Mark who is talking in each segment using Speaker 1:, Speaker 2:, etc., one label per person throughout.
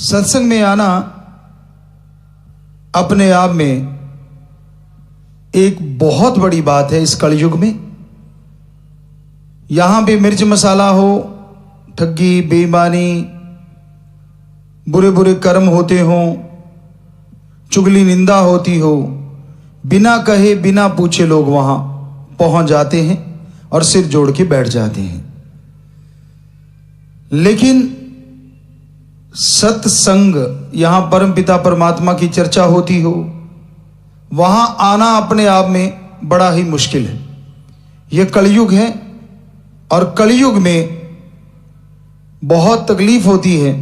Speaker 1: सत्संग में आना अपने आप में एक बहुत बड़ी बात है। इस कलयुग में यहां भी मिर्च मसाला हो, ठगी, बेईमानी, बुरे बुरे कर्म होते हों, चुगली निंदा होती हो, बिना कहे बिना पूछे लोग वहां पहुंच जाते हैं और सिर जोड़ के बैठ जाते हैं। लेकिन सत्संग, यहां परमपिता परमात्मा की चर्चा होती हो, वहां आना अपने आप में बड़ा ही मुश्किल है। यह कलयुग है और कलयुग में बहुत तकलीफ होती है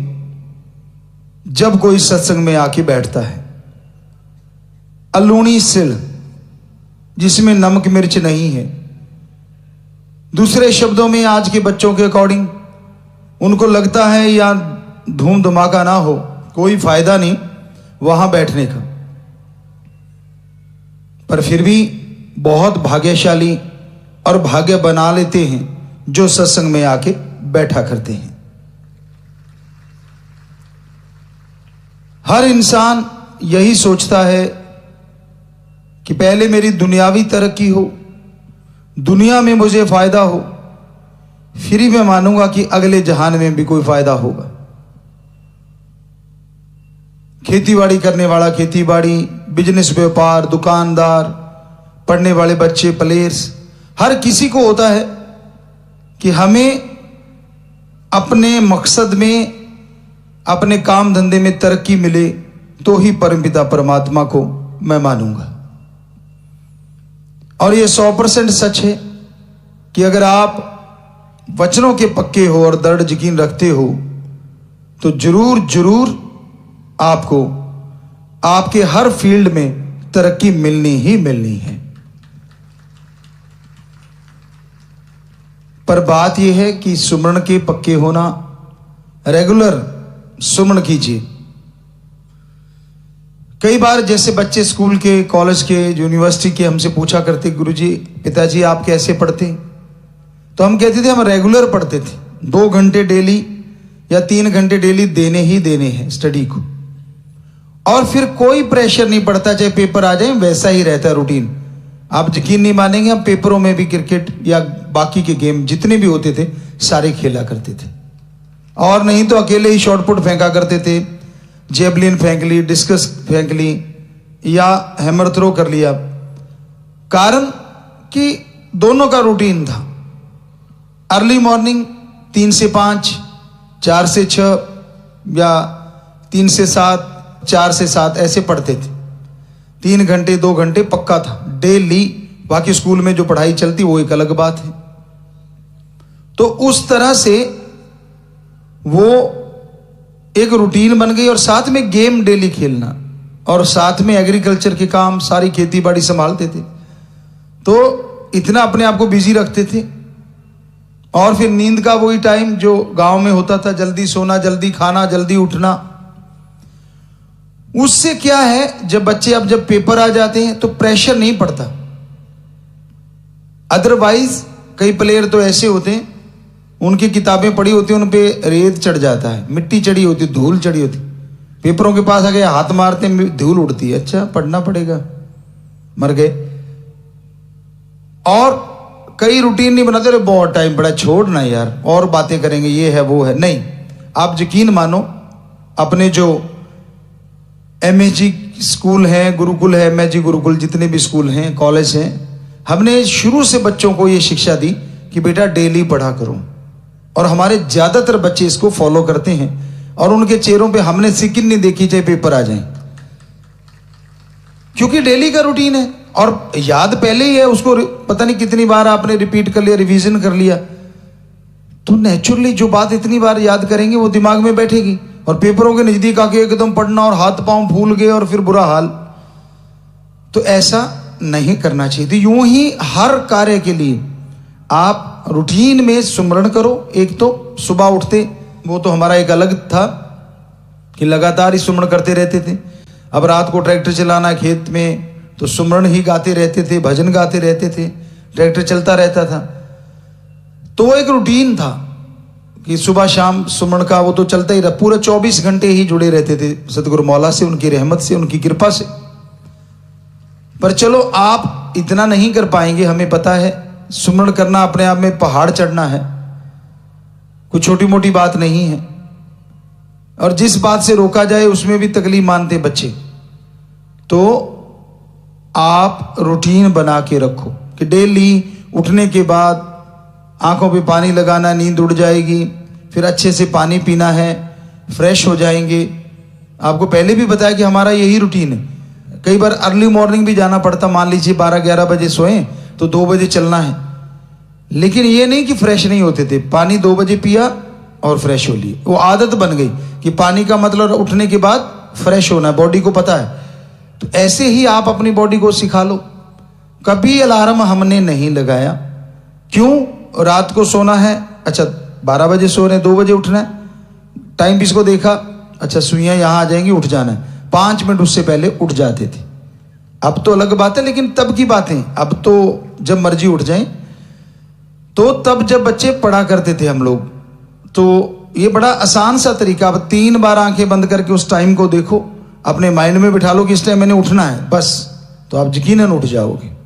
Speaker 1: जब कोई सत्संग में आके बैठता है। अलूणी सिल जिसमें नमक मिर्च नहीं है। दूसरे शब्दों में आज के बच्चों के अकॉर्डिंग उनको लगता है या धूम धमाका ना हो, कोई फायदा नहीं वहां बैठने का। पर फिर भी बहुत भाग्यशाली और भाग्य बना लेते हैं जो सत्संग में आके बैठा करते हैं। हर इंसान यही सोचता है कि पहले मेरी दुनियावी तरक्की हो, दुनिया में मुझे फायदा हो, फिर ही मैं मानूंगा कि अगले जहान में भी कोई फायदा होगा। खेतीबाड़ी करने वाला खेतीबाड़ी, बिजनेस व्यापार, दुकानदार, पढ़ने वाले बच्चे, प्लेयर्स, हर किसी को होता है कि हमें अपने मकसद में, अपने काम धंधे में तरक्की मिले तो ही परमपिता परमात्मा को मैं मानूंगा। और यह 100% सच है कि अगर आप वचनों के पक्के हो और दृढ़ यकीन रखते हो तो जरूर जरूर आपको आपके हर फील्ड में तरक्की मिलनी ही मिलनी है। पर बात यह है कि सुमरण के पक्के होना, रेगुलर सुमरण कीजिए। कई बार जैसे बच्चे स्कूल के, कॉलेज के, यूनिवर्सिटी के हमसे पूछा करते, गुरुजी, पिताजी आप कैसे पढ़ते? तो हम कहते थे हम रेगुलर पढ़ते थे। 2 घंटे डेली या 3 घंटे डेली देने ही देने हैं स्टडी को, और फिर कोई प्रेशर नहीं पड़ता, चाहे पेपर आ जाए वैसा ही रहता है रूटीन। आप यकीन नहीं मानेंगे, हम पेपरों में भी क्रिकेट या बाकी के गेम जितने भी होते थे सारे खेला करते थे, और नहीं तो अकेले ही शॉर्ट पुट फेंका करते थे, जेवलिन फेंक ली, डिस्कस फेंक ली या हैमर थ्रो कर लिया। कारण कि दोनों का रूटीन था। अर्ली मॉर्निंग 3 से 5, 4 से 6 या 3 से 7, 4 से 7 ऐसे पढ़ते थे। 3 घंटे 2 घंटे पक्का था डेली। बाकी स्कूल में जो पढ़ाई चलती वो एक अलग बात है। तो उस तरह से वो एक रूटीन बन गई, और साथ में गेम डेली खेलना, और साथ में एग्रीकल्चर के काम, सारी खेती बाड़ी संभालते थे। तो इतना अपने आप को बिजी रखते थे। और फिर नींद का वही टाइम जो गांव में होता था, जल्दी सोना, जल्दी खाना, जल्दी उठना। उससे क्या है, जब बच्चे अब जब पेपर आ जाते हैं तो प्रेशर नहीं पड़ता। अदरवाइज कई प्लेयर तो ऐसे होते हैं, उनकी किताबें पढ़ी होती हैं, उन पे रेत चढ़ जाता है, मिट्टी चढ़ी होती, धूल चढ़ी होती, पेपरों के पास आ गए हाथ मारते धूल उड़ती है, अच्छा पढ़ना पड़ेगा, मर गए। और कई रूटीन नहीं बनाते, बहुत टाइम पड़ा, छोड़ना यार, और बातें करेंगे, ये है वो है। नहीं, आप यकीन मानो, अपने जो एमएजी स्कूल हैं, गुरुकुल है, एमएजी गुरुकुल, जितने भी स्कूल हैं, कॉलेज हैं, हमने शुरू से बच्चों को ये शिक्षा दी कि बेटा डेली पढ़ा करो। और हमारे ज्यादातर बच्चे इसको फॉलो करते हैं, और उनके चेहरों पे हमने सिकिन नहीं देखी चाहे पेपर आ जाए, क्योंकि डेली का रूटीन है और याद पहले ही है। उसको पता नहीं कितनी बार आपने रिपीट कर लिया, रिवीजन कर लिया, तो नेचुरली जो बात इतनी बार याद करेंगे वो दिमाग में बैठेगी। और पेपरों के नजदीक आके एकदम पढ़ना और हाथ पांव फूल गए और फिर बुरा हाल, तो ऐसा नहीं करना चाहिए। तो यूं ही हर कार्य के लिए आप रूटीन में सुमरण करो। एक तो सुबह उठते, वो तो हमारा एक अलग था कि लगातार ही सुमरण करते रहते थे। अब रात को ट्रैक्टर चलाना खेत में, तो सुमरण ही गाते रहते थे, भजन गाते रहते थे, ट्रैक्टर चलता रहता था। तो वो एक रूटीन था। कि सुबह शाम सुमन का वो तो चलता ही रहा, पूरा 24 घंटे ही जुड़े रहते थे सतगुरु मौला से, उनकी रहमत से, उनकी कृपा से। पर चलो आप इतना नहीं कर पाएंगे, हमें पता है। सुमरण करना अपने आप में पहाड़ चढ़ना है, कोई छोटी मोटी बात नहीं है। और जिस बात से रोका जाए उसमें भी तकलीफ मानते बच्चे। तो आप रूटीन बना के रखो कि डेली उठने के बाद आंखों पे पानी लगाना, नींद उड़ जाएगी, फिर अच्छे से पानी पीना है, फ्रेश हो जाएंगे। आपको पहले भी बताया कि हमारा यही रूटीन है। कई बार अर्ली मॉर्निंग भी जाना पड़ता, मान लीजिए 12-11 बजे सोएं तो 2 बजे चलना है, लेकिन ये नहीं कि फ्रेश नहीं होते थे। पानी 2 बजे पिया और फ्रेश हो लिए, वो आदत बन गई कि पानी का मतलब उठने के बाद फ्रेश होना है, बॉडी को पता है। तो ऐसे ही आप अपनी बॉडी को सिखा लो। कभी अलार्म हमने नहीं लगाया, क्यों? रात को सोना है, अच्छा 12 बजे सो रहे हैं, 2 बजे उठना है, टाइम पीस को देखा, अच्छा सुइयां यहां आ जाएंगी, उठ जाना है, 5 मिनट उससे पहले उठ जाते थे। अब तो अलग बात है, लेकिन तब की बातें, अब तो जब मर्जी उठ जाएं। तो तब जब बच्चे पढ़ा करते थे हम लोग, तो ये बड़ा आसान सा तरीका। अब 3 बार आंखें बंद करके उस टाइम को देखो, अपने माइंड में बिठा लो कि इस टाइम मैंने उठना है, बस, तो आप यकीनन उठ जाओगे।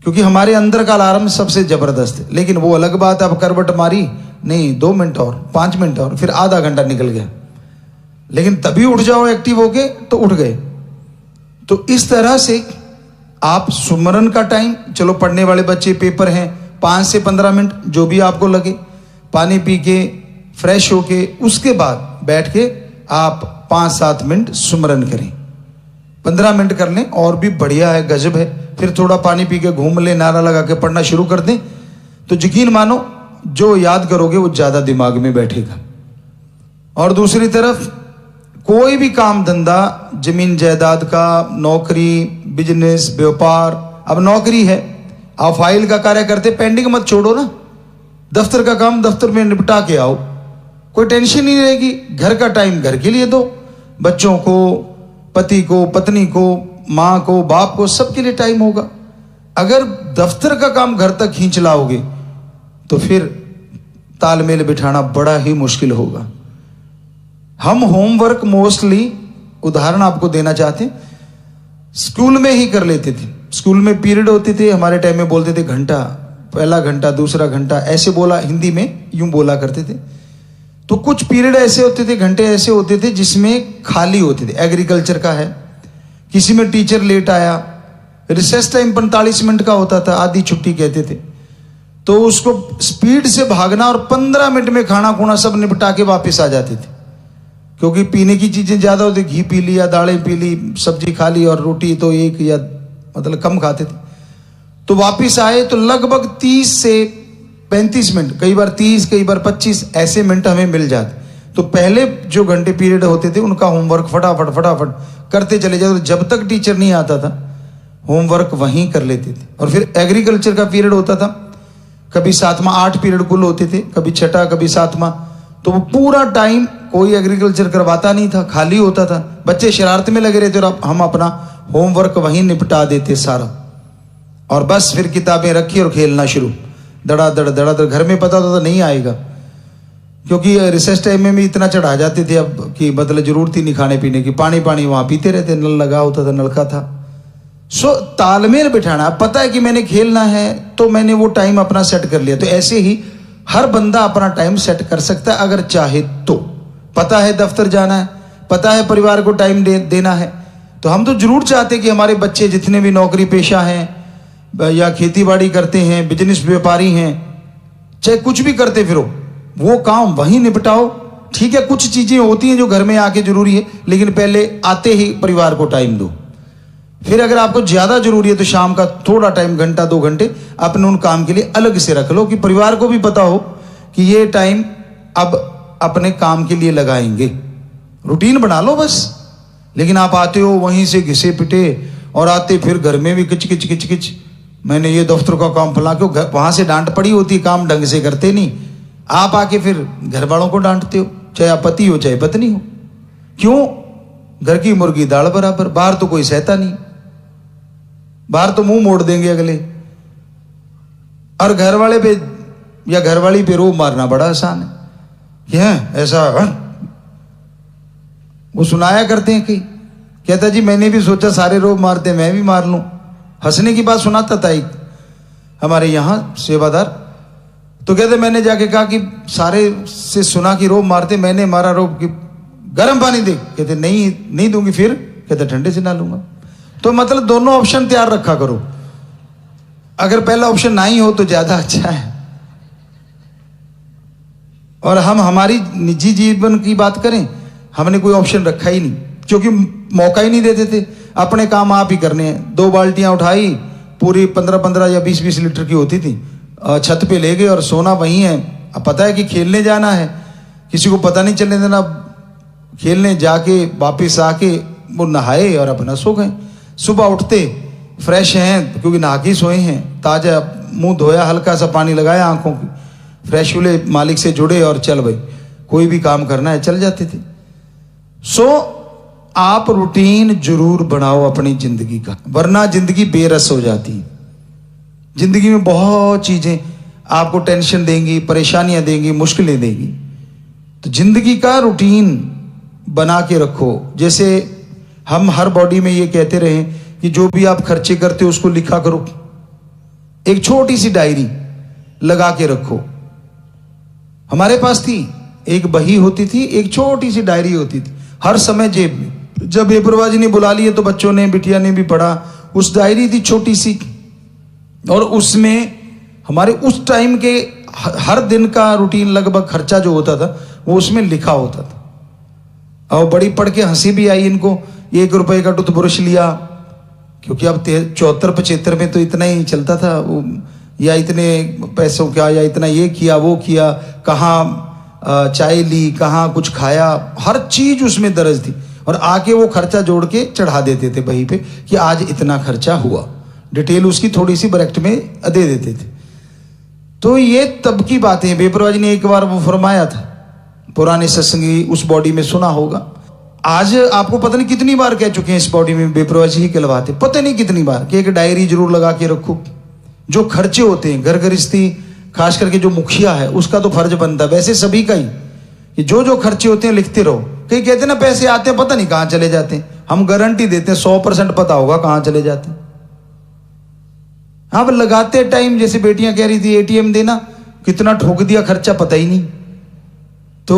Speaker 1: क्योंकि हमारे अंदर का अलार्म सबसे जबरदस्त है। लेकिन वो अलग बात है, अब करवट मारी, नहीं 2 मिनट और 5 मिनट और, फिर आधा घंटा निकल गया, लेकिन तभी उठ जाओ एक्टिव होके तो उठ गए। तो इस तरह से आप सुमरन का टाइम, चलो पढ़ने वाले बच्चे पेपर हैं, 5 से 15 मिनट जो भी आपको लगे, पानी पी के फ्रेश होके उसके बाद बैठ के आप 5-7 मिनट सुमरन करें। 15 मिनट कर लें और भी बढ़िया है, गजब है। फिर थोड़ा पानी पी के घूम ले, नारा लगा के पढ़ना शुरू कर दें, तो यकीन मानो जो याद करोगे वो ज्यादा दिमाग में बैठेगा। और दूसरी तरफ कोई भी काम धंधा, जमीन जायदाद का, नौकरी, बिजनेस, व्यापार, अब नौकरी है, आप फाइल का कार्य करते, पेंडिंग मत छोड़ो ना, दफ्तर का काम दफ्तर में निपटा के आओ, कोई टेंशन नहीं रहेगी। घर का टाइम घर के लिए दो, बच्चों को, पति को, पत्नी को, माँ को, बाप को, सबके लिए टाइम होगा। अगर दफ्तर का काम घर तक खींच लाओगे तो फिर तालमेल बिठाना बड़ा ही मुश्किल होगा। हम होमवर्क मोस्टली, उदाहरण आपको देना चाहते हैं, स्कूल में ही कर लेते थे। स्कूल में पीरियड होते थे, हमारे टाइम में बोलते थे घंटा, पहला घंटा, दूसरा घंटा, ऐसे बोला, हिंदी में यूं बोला करते थे। तो कुछ पीरियड ऐसे होते थे, घंटे ऐसे होते थे जिसमें खाली होते थे। एग्रीकल्चर का है, किसी में टीचर लेट आया, रिसेस टाइम 45 मिनट का होता था, आधी छुट्टी कहते थे, तो उसको स्पीड से भागना और 15 मिनट में खाना खूना सब निपटा के वापस आ जाते थे। क्योंकि पीने की चीजें ज्यादा होती, घी पी लिया, दालें पी ली, सब्जी खा ली, और रोटी तो एक या मतलब कम खाते थे। तो वापस आए तो लगभग 30 से 35 मिनट, कई बार 30, कई बार 25 ऐसे मिनट हमें मिल जाते। तो पहले जो घंटे पीरियड होते थे उनका होमवर्क फटाफट फटाफट करते चले जाते, तो जब तक टीचर नहीं आता था होमवर्क वहीं कर लेते थे। और फिर एग्रीकल्चर का पीरियड होता था, कभी 7वां, 8 पीरियड कुल होते थे, कभी 6ठा, कभी 7वां, तो वो पूरा टाइम कोई एग्रीकल्चर करवाता नहीं था, खाली होता था, बच्चे शरारत में लगे रहते और हम अपना होमवर्क वहीं निपटा देते सारा, और बस फिर किताबें रखी और खेलना शुरू, धड़ाधड़ धड़ाधड़। घर में पता तो नहीं आएगा, क्योंकि रिसेस टाइम में भी इतना चढ़ा जाते थे अब कि मतलब जरूरत ही नहीं खाने पीने की, पानी पानी वहां पीते रहते, नल लगा होता था, नलका था। सो तालमेल बिठाना, पता है कि मैंने खेलना है तो मैंने वो टाइम अपना सेट कर लिया। तो ऐसे ही हर बंदा अपना टाइम सेट कर सकता है अगर चाहे तो। पता है दफ्तर जाना है, पता है परिवार को टाइम देना है, तो हम तो जरूर चाहते कि हमारे बच्चे जितने भी नौकरी पेशा हैं या खेती बाड़ी करते हैं, बिजनेस व्यापारी हैं, चाहे कुछ भी करते फिरो, वो काम वहीं निपटाओ। ठीक है, कुछ चीजें होती हैं जो घर में आके जरूरी है, लेकिन पहले आते ही परिवार को टाइम दो। फिर अगर आपको ज्यादा जरूरी है तो शाम का थोड़ा टाइम, घंटा 2 घंटे अपने उन काम के लिए अलग से रख लो, कि परिवार को भी पता हो कि ये टाइम अब अपने काम के लिए लगाएंगे। रूटीन बना लो बस। लेकिन आप आते हो वहीं से घिसे पिटे, और आते फिर घर में भी किच किच किच किच, मैंने ये दफ्तर का काम फला, क्यों वहां से डांट पड़ी होती, काम ढंग से करते नहीं, आप आके फिर घर वालों को डांटते हो, चाहे आप पति हो चाहे पत्नी हो। क्यों? घर की मुर्गी दाल बराबर, बाहर तो कोई सहता नहीं, बाहर तो मुंह मोड़ देंगे अगले, और घर वाले पे या घरवाली पे रोब मारना बड़ा आसान है कि है ऐसा वो सुनाया करते हैं कि कहता जी मैंने भी सोचा सारे रोब मारते मैं भी मार लूं। हंसने की बात सुनाता था एक हमारे यहाँ सेवादार, तो कहते मैंने जाके कहा कि सारे से सुना कि रोब मारते, मैंने मारा रोब कि गर्म पानी दे, कहते नहीं दूंगी, फिर कहते ठंडे से ना लूंगा। तो मतलब दोनों ऑप्शन तैयार रखा करो, अगर पहला ऑप्शन ना ही हो तो ज्यादा अच्छा है। और हम हमारी निजी जीवन की बात करें, हमने कोई ऑप्शन रखा ही नहीं, क्योंकि मौका ही नहीं देते थे, अपने काम आप ही करने हैं। 2 बाल्टियां उठाई, पूरी 15-15 या 20-20 लीटर की होती थी, छत पे ले गए और सोना वहीं है। अब पता है कि खेलने जाना है, किसी को पता नहीं चलने देना, खेलने जाके वापिस आके वो नहाए और अपना सो गए। सुबह उठते फ्रेश हैं क्योंकि नहा के सोए हैं, ताजा मुंह धोया, हल्का सा पानी लगाया आंखों की, फ्रेश हुए, मालिक से जुड़े और चल भाई कोई भी काम करना है, चल जाते थे। सो आप रूटीन जरूर बनाओ अपनी जिंदगी का, वरना जिंदगी बेरस हो जाती है। जिंदगी में बहुत चीजें आपको टेंशन देंगी, परेशानियां देंगी, मुश्किलें देंगी। तो जिंदगी का रूटीन बना के रखो। जैसे हम हर बॉडी में ये कहते रहे कि जो भी आप खर्चे करते हो उसको लिखा करो, एक छोटी सी डायरी लगा के रखो। हमारे पास थी एक बही होती थी, एक छोटी सी डायरी होती थी, हर समय जेब में। जब बेपरवाह जी ने बुला लिए तो बच्चों ने, बिटिया ने भी पढ़ा। उस डायरी थी छोटी सी, और उसमें हमारे उस टाइम के हर दिन का रूटीन, लगभग खर्चा जो होता था वो उसमें लिखा होता था। और बड़ी पढ़ के हंसी भी आई इनको। 1 रुपए का टूथब्रश लिया, क्योंकि अब 74-75 में तो इतना ही चलता था वो, या इतने पैसों का, या इतना ये किया वो किया, कहाँ चाय ली, कहाँ कुछ खाया, हर चीज उसमें दर्ज थी। और आके वो खर्चा जोड़ के चढ़ा देते थे बही पे कि आज इतना खर्चा हुआ, डिटेल उसकी थोड़ी सी ब्रैकेट में दे देते थे। तो ये तब की बातें, बेपरवाह जी ने एक बार वो फरमाया था, पुराने सत्संगी उस बॉडी में सुना होगा। आज आपको पता नहीं कितनी बार कह चुके हैं इस बॉडी में बेपरवाह जी ही कहलवाते, पता नहीं कितनी बार, कि एक डायरी जरूर लगा के रखो। जो खर्चे होते हैं घर गृहस्थी, खास करके जो मुखिया है उसका तो फर्ज बनता है, वैसे सभी का ही, कि जो जो खर्चे होते हैं लिखते रहो। कई कहते हैं ना पैसे आते हैं पता नहीं कहां चले जाते हैं, हम गारंटी देते हैं 100% पता होगा कहां चले जाते हैं। अब लगाते टाइम, जैसे बेटियां कह रही थी एटीएम देना, कितना ठोक दिया खर्चा पता ही नहीं। तो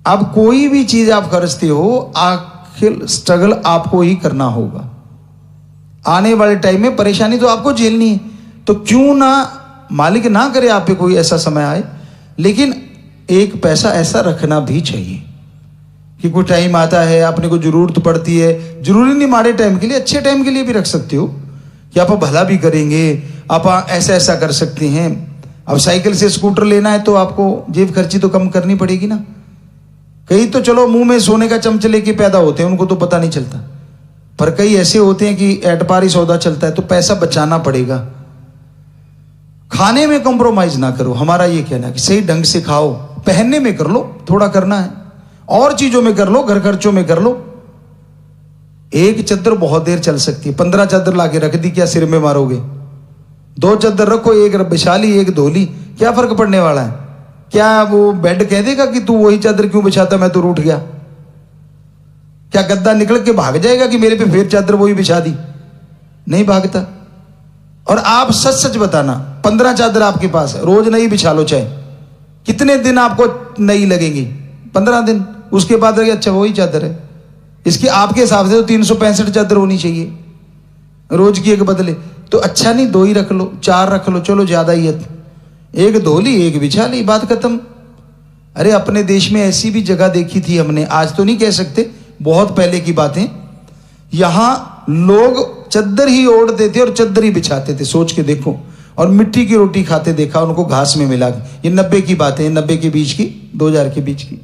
Speaker 1: अब कोई भी चीज आप खर्चते हो, आखिर स्ट्रगल आपको ही करना होगा। आने वाले टाइम में परेशानी तो आपको झेलनी है, तो क्यों ना, मालिक ना करे आप पे कोई ऐसा समय आए, लेकिन एक पैसा ऐसा रखना भी चाहिए कि कोई टाइम आता है अपने को जरूरत पड़ती है। जरूरी नहीं माड़े टाइम के लिए, अच्छे टाइम के लिए भी रख सकते हो कि आप भला भी करेंगे, आप ऐसा ऐसा कर सकते हैं। अब साइकिल से स्कूटर लेना है तो आपको जेब खर्ची तो कम करनी पड़ेगी ना। कई तो चलो मुंह में सोने का चमच लेके पैदा होते हैं, उनको तो पता नहीं चलता, पर कई ऐसे होते हैं कि एटपारी सौदा चलता है, तो पैसा बचाना पड़ेगा। खाने में कॉम्प्रोमाइज ना करो, हमारा ये कहना है कि सही ढंग से खाओ। पहनने में कर लो, थोड़ा करना है, और चीजों में कर लो, घर खर्चों में कर लो। एक चादर बहुत देर चल सकती है, 15 चादर लाके रख दी, क्या सिर में मारोगे? 2 चादर रखो, एक बिछा ली, एक धो ली, क्या फर्क पड़ने वाला है? क्या वो बेड कह देगा कि तू वही चादर क्यों बिछाता, मैं तो रूठ गया? क्या गद्दा निकल के भाग जाएगा कि मेरे पे फिर चादर वही बिछा दी? नहीं भागता। और आप सच सच बताना, 15 चादर आपके पास है, रोज नई बिछा लो, चाहे कितने दिन आपको नई लगेंगी? 15 दिन। उसके बाद लगे अच्छा वही चादर है। इसकी आपके हिसाब से तो 365 चादर होनी चाहिए, रोज की एक बदले। तो अच्छा नहीं, 2 ही रख लो, 4 रख लो, चलो ज्यादा ही है, एक धो ली, एक बिछा ली, बात खत्म। अरे अपने देश में ऐसी भी जगह देखी थी हमने, आज तो नहीं कह सकते, बहुत पहले की बातें, यहां लोग चद्दर ही ओढ़ते थे और चद्दर ही बिछाते थे, सोच के देखो। और मिट्टी की रोटी खाते देखा उनको घास में मिला के। ये 90 की बातें, 90 के बीच की, 2000 के बीच की,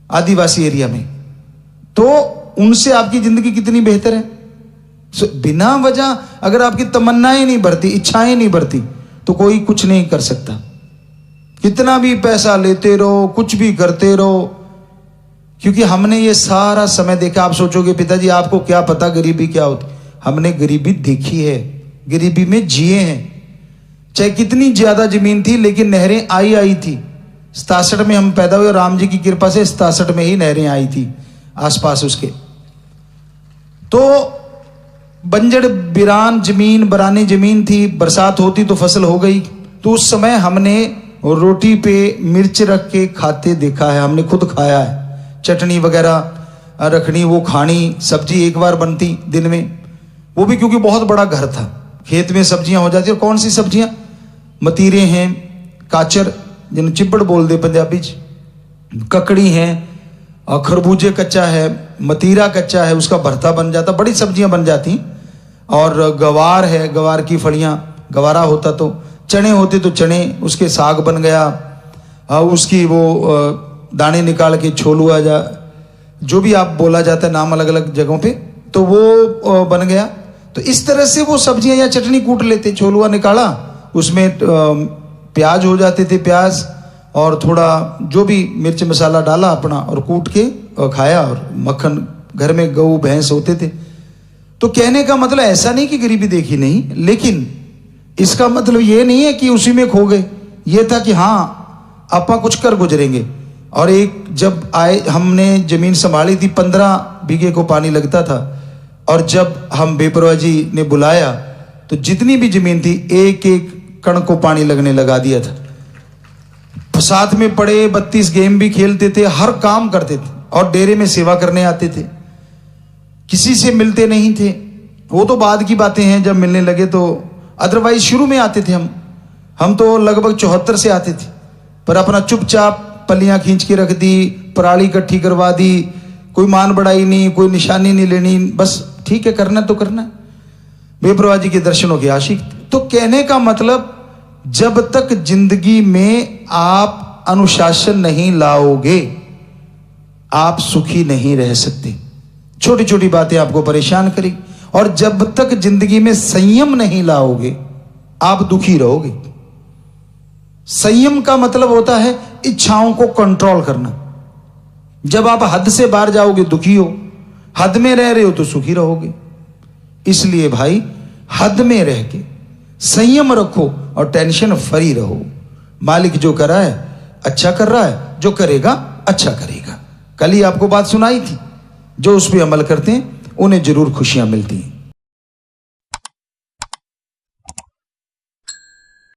Speaker 1: आदिवासी एरिया में। तो उनसे आपकी जिंदगी कितनी बेहतर है। बिना वजह अगर आपकी तमन्नाएं नहीं बढ़ती, इच्छाएं नहीं बढ़ती, तो कोई कुछ नहीं कर सकता। कितना भी पैसा लेते रहो, कुछ भी करते रहो, क्योंकि हमने ये सारा समय देखा। आप सोचोगे पिताजी आपको क्या पता गरीबी क्या होती, हमने गरीबी देखी है, गरीबी में जिए हैं। चाहे कितनी ज्यादा जमीन थी, लेकिन नहरें आई थी। 67 में हम पैदा हुए, राम जी की कृपा से 67 में ही नहरें आई थी आसपास उसके। तो बंजर बिरान जमीन, बरानी जमीन थी, बरसात होती तो फसल हो गई। तो उस समय हमने रोटी पे मिर्च रख के खाते देखा है, हमने खुद खाया है। चटनी वगैरह रखनी, वो खानी, सब्जी एक बार बनती दिन में, वो भी क्योंकि बहुत बड़ा घर था, खेत में सब्जियां हो जाती। और कौन सी सब्जियां? मतीरे हैं, काचर जिन्हें चिब्बड़ बोल दे पंजाबी च, ककड़ी हैं, और खरबूजे कच्चा है, मतीरा कच्चा है, उसका भरता बन जाता, बड़ी सब्जियां बन जाती। और गवार है, गवार की फलियां, गवारा होता तो, चने होते तो चने, उसके साग बन गया, उसकी वो दाने निकाल के छोलुआ, जा जो भी आप बोला जाता है नाम अलग अलग जगहों पे, तो वो बन गया। तो इस तरह से वो सब्जियां या चटनी कूट लेते, छोलुआ निकाला, उसमें प्याज हो जाते थे, प्याज और थोड़ा जो भी मिर्च मसाला डाला अपना, और कूट के खाया। और मक्खन, घर में गऊ भैंस होते थे। तो कहने का मतलब ऐसा नहीं कि गरीबी देखी नहीं, लेकिन इसका मतलब ये नहीं है कि उसी में खो गए। ये था कि हाँ आपा कुछ कर गुजरेंगे। और एक जब आए, हमने जमीन संभाली थी, 15 बीघे को पानी लगता था। और जब हम बेपरवाह जी ने बुलाया तो जितनी भी जमीन थी एक एक कण को पानी लगने लगा दिया था। साथ में पड़े 32 गेम भी खेलते थे, हर काम करते थे, और डेरे में सेवा करने आते थे। किसी से मिलते नहीं थे, वो तो बाद की बातें हैं जब मिलने लगे। तो अदरवाइज शुरू में आते थे हम तो लगभग 74 से आते थे, पर अपना चुपचाप पलियां खींच के रख दी, पराली इकट्ठी करवा दी, कोई मान बढ़ाई नहीं, कोई निशानी नहीं लेनी, बस ठीक है करना तो करना। बेपरवाह जी के दर्शनों के आशिक। तो कहने का मतलब, जब तक जिंदगी में आप अनुशासन नहीं लाओगे, आप सुखी नहीं रह सकते। छोटी छोटी बातें आपको परेशान करेगी। और जब तक जिंदगी में संयम नहीं लाओगे, आप दुखी रहोगे। संयम का मतलब होता है इच्छाओं को कंट्रोल करना। जब आप हद से बाहर जाओगे दुखी हो, हद में रह रहे हो तो सुखी रहोगे। इसलिए भाई, हद में रह के संयम रखो और टेंशन फ्री रहो। मालिक जो कर रहा है अच्छा कर रहा है, जो करेगा अच्छा करेगा। कल ही आपको बात सुनाई थी, जो उस पर अमल करते हैं उन्हें जरूर खुशियां मिलती हैं।